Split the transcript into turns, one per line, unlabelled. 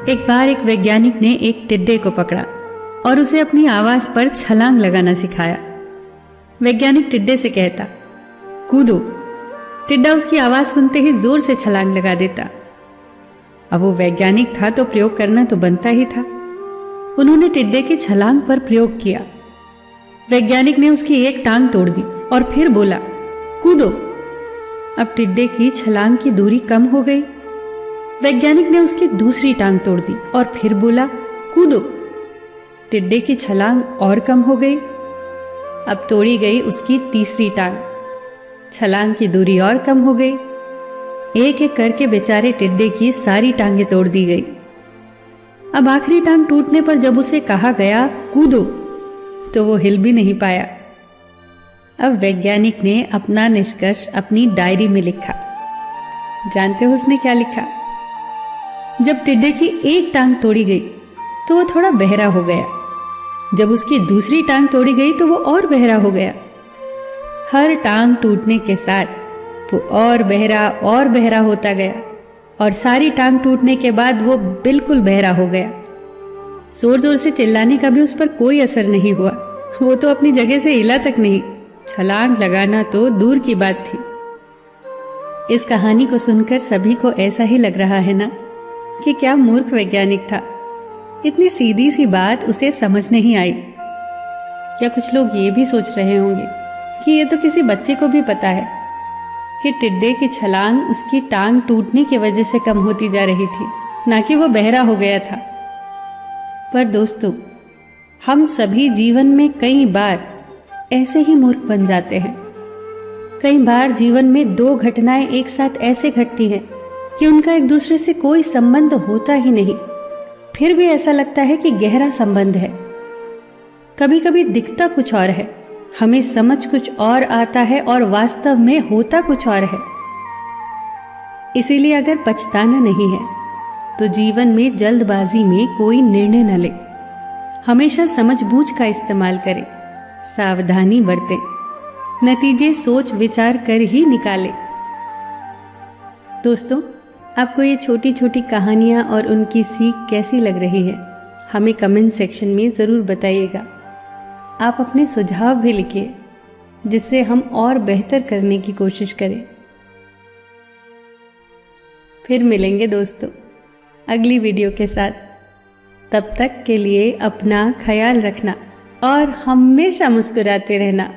एक बार एक वैज्ञानिक ने एक टिड्डे को पकड़ा और उसे अपनी आवाज पर छलांग लगाना सिखाया। वैज्ञानिक टिड्डे से कहता, कूदो। टिड्डा उसकी आवाज सुनते ही जोर से छलांग लगा देता। अब वो वैज्ञानिक था तो प्रयोग करना तो बनता ही था। उन्होंने टिड्डे की छलांग पर प्रयोग किया। वैज्ञानिक ने उसकी एक टांग तोड़ दी और फिर बोला, कूदो। अब टिड्डे की छलांग की दूरी कम हो गई। वैज्ञानिक ने उसकी दूसरी टांग तोड़ दी और फिर बोला, कूदो। टिड्डे की छलांग और कम हो गई। अब तोड़ी गई उसकी तीसरी टांग। छलांग की दूरी और कम हो गई। एक एक करके बेचारे टिड्डे की सारी टांगें तोड़ दी गई। अब आखिरी टांग टूटने पर जब उसे कहा गया कूदो, तो वो हिल भी नहीं पाया। अब वैज्ञानिक ने अपना निष्कर्ष अपनी डायरी में लिखा। जानते हो उसने क्या लिखा? जब टिड्डे की एक टांग तोड़ी गई तो वो थोड़ा बहरा हो गया। जब उसकी दूसरी टांग तोड़ी गई तो वो और बहरा हो गया। हर टांग टूटने के साथ वो और बहरा होता गया और सारी टांग टूटने के बाद वो बिल्कुल बहरा हो गया। जोर जोर से चिल्लाने का भी उस पर कोई असर नहीं हुआ। वो तो अपनी जगह से हिला तक नहीं। छलांग लगाना तो दूर की बात थी। इस कहानी को सुनकर सभी को ऐसा ही लग रहा है ना कि क्या मूर्ख वैज्ञानिक था। इतनी सीधी सी बात उसे समझ नहीं आई। या कुछ लोग ये भी सोच रहे होंगे कि ये तो किसी बच्चे को भी पता है कि टिड्डे की छलांग उसकी टांग टूटने की वजह से कम होती जा रही थी, ना कि वो बहरा हो गया था। पर दोस्तों, हम सभी जीवन में कई बार ऐसे ही मूर्ख बन जाते हैं। कई बार जीवन में दो घटनाएं एक साथ ऐसे घटती हैं कि उनका एक दूसरे से कोई संबंध होता ही नहीं, फिर भी ऐसा लगता है कि गहरा संबंध है। कभी कभी दिखता कुछ और है, हमें समझ कुछ और आता है और वास्तव में होता कुछ और है। इसीलिए अगर पछताना नहीं है तो जीवन में जल्दबाजी में कोई निर्णय न ले। हमेशा समझबूझ का इस्तेमाल करें, सावधानी बरतें, नतीजे सोच विचार कर ही निकालें। दोस्तों, आपको ये छोटी छोटी कहानियाँ और उनकी सीख कैसी लग रही है, हमें कमेंट सेक्शन में ज़रूर बताइएगा। आप अपने सुझाव भी लिखिए जिससे हम और बेहतर करने की कोशिश करें। फिर मिलेंगे दोस्तों अगली वीडियो के साथ। तब तक के लिए अपना ख्याल रखना और हमेशा मुस्कुराते रहना।